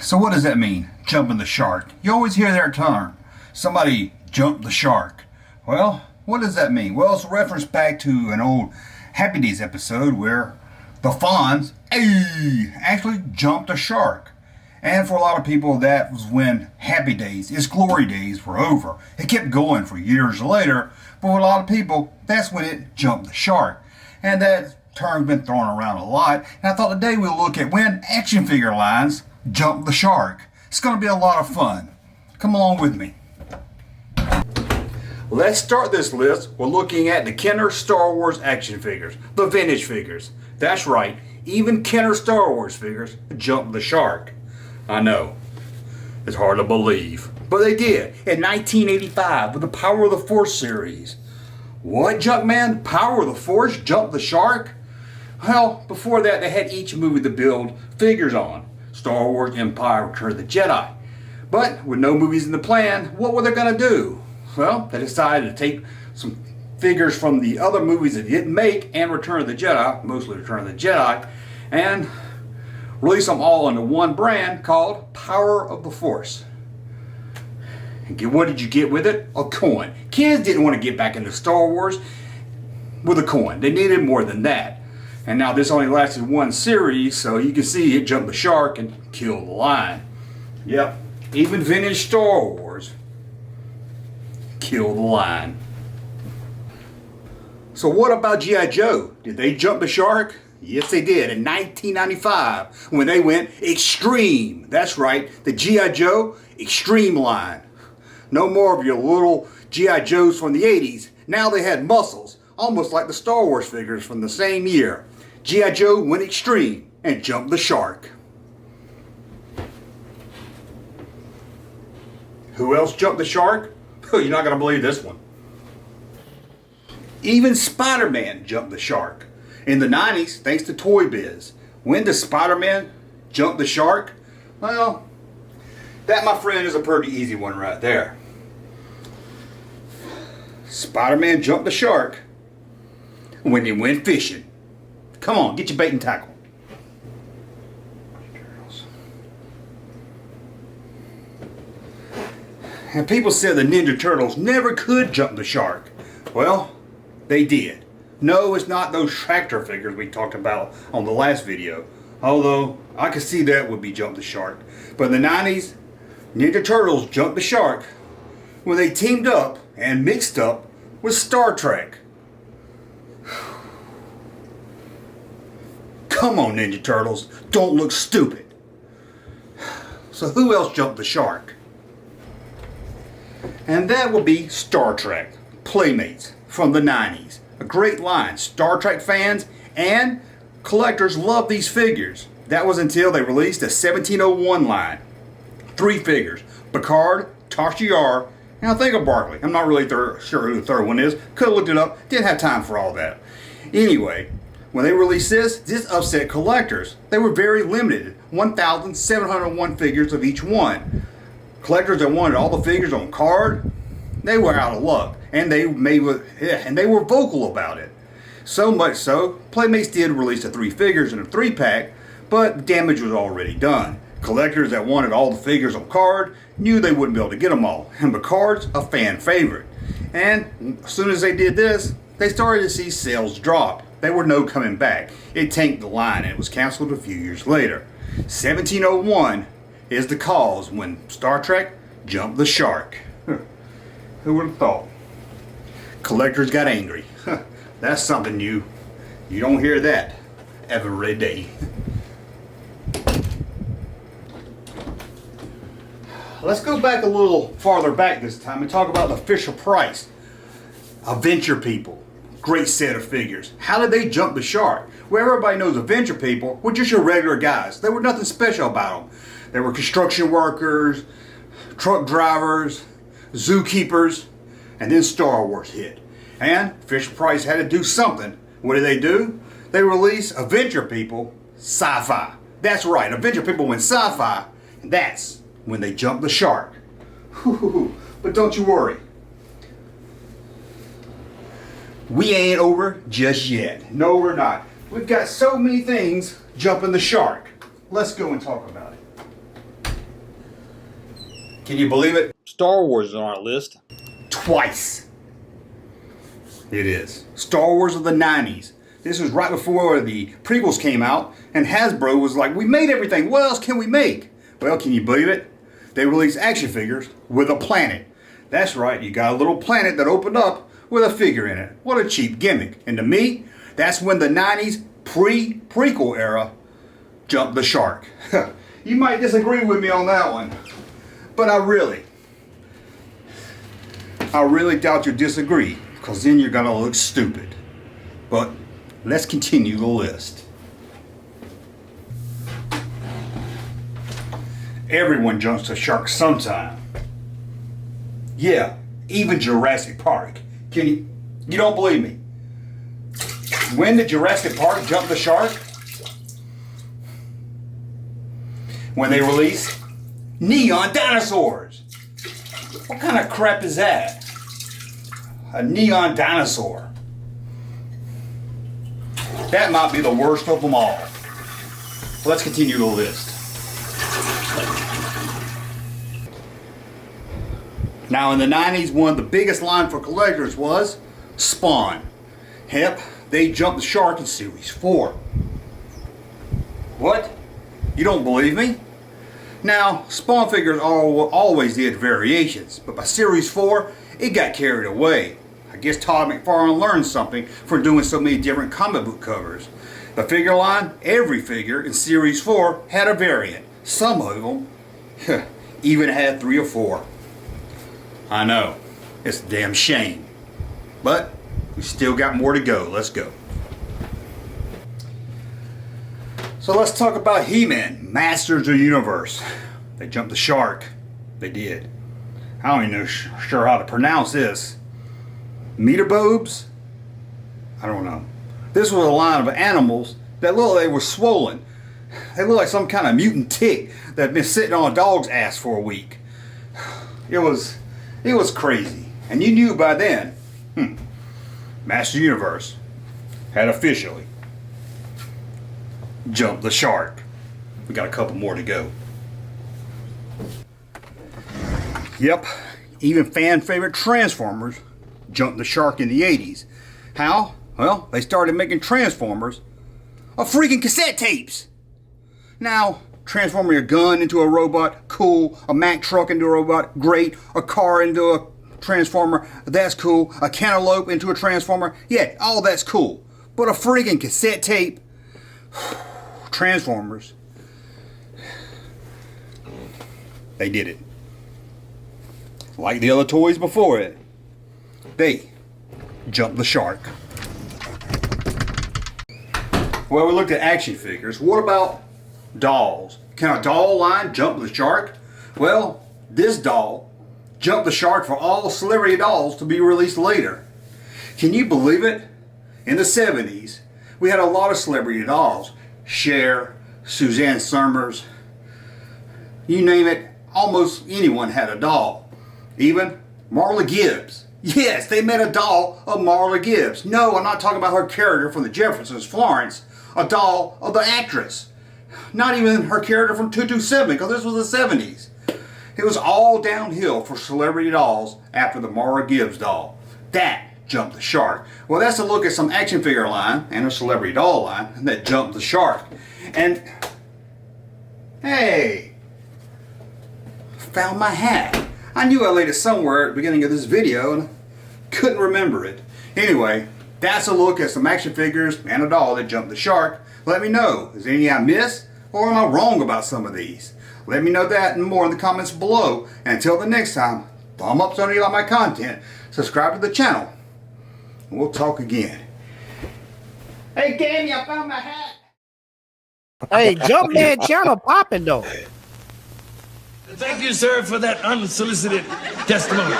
So what does that mean, jumping the shark? You always hear that term. Somebody jumped the shark. Well, what does that mean? Well, it's a reference back to an old Happy Days episode where the Fonz actually jumped a shark. And for a lot of people, that was when Happy Days, its glory days, were over. It kept going for years later, but for a lot of people, that's when it jumped the shark. And that term's been thrown around a lot. And I thought today we'll look at when action figure lines jump the shark. It's going to be a lot of fun. Come along with me. Let's start this list with looking at the Kenner Star Wars action figures, the vintage figures. That's right, even Kenner Star Wars figures jumped the shark. I know, it's hard to believe, but they did in 1985 with the Power of the Force series. What, Junkman? Power of the Force jumped the shark? Well, before that they had each movie to build figures on. Star Wars, Empire, Return of the Jedi. But with no movies in the plan, what were they going to do? Well, they decided to take some figures from the other movies that didn't make and Return of the Jedi, mostly Return of the Jedi, and release them all under one brand called Power of the Force. And what did you get with it? A coin. Kids didn't want to get back into Star Wars with a coin. They needed more than that. And now this only lasted one series, so you can see it jumped the shark and killed the lion. Yep, even vintage Star Wars killed the lion. So what about G.I. Joe? Did they jump the shark? Yes, they did in 1995 when they went extreme. That's right, the G.I. Joe Extreme line. No more of your little G.I. Joes from the 80s. Now they had muscles, almost like the Star Wars figures from the same year. G.I. Joe went extreme and jumped the shark. Who else jumped the shark? You're not going to believe this one. Even SpiderMan jumped the shark. In the 90s, thanks to Toy Biz. When does SpiderMan jump the shark? Well, that, my friend, is a pretty easy one right there. SpiderMan jumped the shark when he went fishing. Come on, get your bait and tackle. And people said the Ninja Turtles never could jump the shark. Well, they did. No, it's not those tractor figures we talked about on the last video. Although, I could see that would be jump the shark. But in the 90s, Ninja Turtles jumped the shark when they teamed up and mixed up with Star Trek. Come on, Ninja Turtles, don't look stupid. So who else jumped the shark? And that would be Star Trek, Playmates from the 90s. A great line. Star Trek fans and collectors love these figures. That was until they released a 1701 line. 3 figures. Picard, Tasha Yar, and I think of Barkley. I'm not really sure who the third one is. Could have looked it up. Didn't have time for all that. Anyway, when they released this upset collectors. They were very limited. 1,701 figures of each one. Collectors that wanted all the figures on card, they were out of luck, and they were vocal about it. So much so, Playmates did release the 3 figures in a 3-pack, but damage was already done. Collectors that wanted all the figures on card knew they wouldn't be able to get them all, and Picard's a fan favorite. And as soon as they did this, they started to see sales drop. There were no coming back. It tanked the line, and it was canceled a few years later. 1701 is the cause when Star Trek jumped the shark. Who would have thought? Collectors got angry. That's something new. You don't hear that every day. Let's go back a little farther back this time and talk about the Fisher-Price Adventure People. Great set of figures. How did they jump the shark? Well, everybody knows Adventure People were just your regular guys. There was nothing special about them. There were construction workers, truck drivers, zookeepers, and then Star Wars hit. And Fisher-Price had to do something. What did they do? They released Adventure People Sci-Fi. That's right, Adventure People went sci-fi, and that's when they jumped the shark. But don't you worry. We ain't over just yet. No, we're not. We've got so many things jumping the shark. Let's go and talk about it. Can you believe it? Star Wars is on our list. Twice. It is. Star Wars of the 90s. This was right before the prequels came out, and Hasbro was like, we made everything, what else can we make? Well, can you believe it? They released action figures with a planet. That's right, you got a little planet that opened up with a figure in it. What a cheap gimmick. And to me, that's when the 90s prequel era jumped the shark. You might disagree with me on that one, but I really doubt you disagree, because then you're gonna look stupid. But let's continue the list. Everyone jumps the shark sometime. Yeah, even Jurassic Park. You don't believe me? When did Jurassic Park jump the shark? When they released neon dinosaurs. What kind of crap is that? A neon dinosaur. That might be the worst of them all. Let's continue the list. Now in the 90s, one of the biggest lines for collectors was Spawn. Yep, they jumped the shark in Series 4. What? You don't believe me? Now, Spawn figures always did variations, but by Series 4, it got carried away. I guess Todd McFarlane learned something from doing so many different comic book covers. The figure line, every figure in Series 4 had a variant. Some of them even had 3 or 4. I know, it's a damn shame. But we still got more to go. Let's go. So let's talk about He-Man, Masters of the Universe. They jumped the shark. They did. I don't even know sure how to pronounce this. Metabobes? I don't know. This was a line of animals that looked like they were swollen. They looked like some kind of mutant tick that had been sitting on a dog's ass for a week. It was crazy. And you knew by then, Master Universe had officially jumped the shark. We got a couple more to go. Yep, even fan favorite Transformers jumped the shark in the 80s. How? Well, they started making Transformers of freaking cassette tapes. Now, transforming a gun into a robot, cool. A Mack truck into a robot, great. A car into a Transformer, that's cool. A cantaloupe into a Transformer, yeah, all that's cool. But a freaking cassette tape, Transformers, they did it. Like the other toys before it, they jumped the shark. Well, we looked at action figures. What about dolls? Can a doll line jump the shark? Well, this doll jumped the shark for all celebrity dolls to be released later. Can you believe it? In the 70s, we had a lot of celebrity dolls. Cher, Suzanne Summers, you name it, almost anyone had a doll. Even Marla Gibbs. Yes, they made a doll of Marla Gibbs. No, I'm not talking about her character from the Jeffersons, Florence. A doll of the actress. Not even her character from 227, because this was the 70s. It was all downhill for celebrity dolls after the Marla Gibbs doll. That jumped the shark. Well, that's a look at some action figure line and a celebrity doll line that jumped the shark. And, hey, found my hat. I knew I laid it somewhere at the beginning of this video and couldn't remember it. Anyway, that's a look at some action figures and a doll that jumped the shark. Let me know, is there any I missed, or am I wrong about some of these? Let me know that and more in the comments below. And until the next time, thumb up so you like my content, subscribe to the channel, and we'll talk again. Hey, Gammy, I found my hat. Hey, Junkman channel popping though. Thank you, sir, for that unsolicited testimony.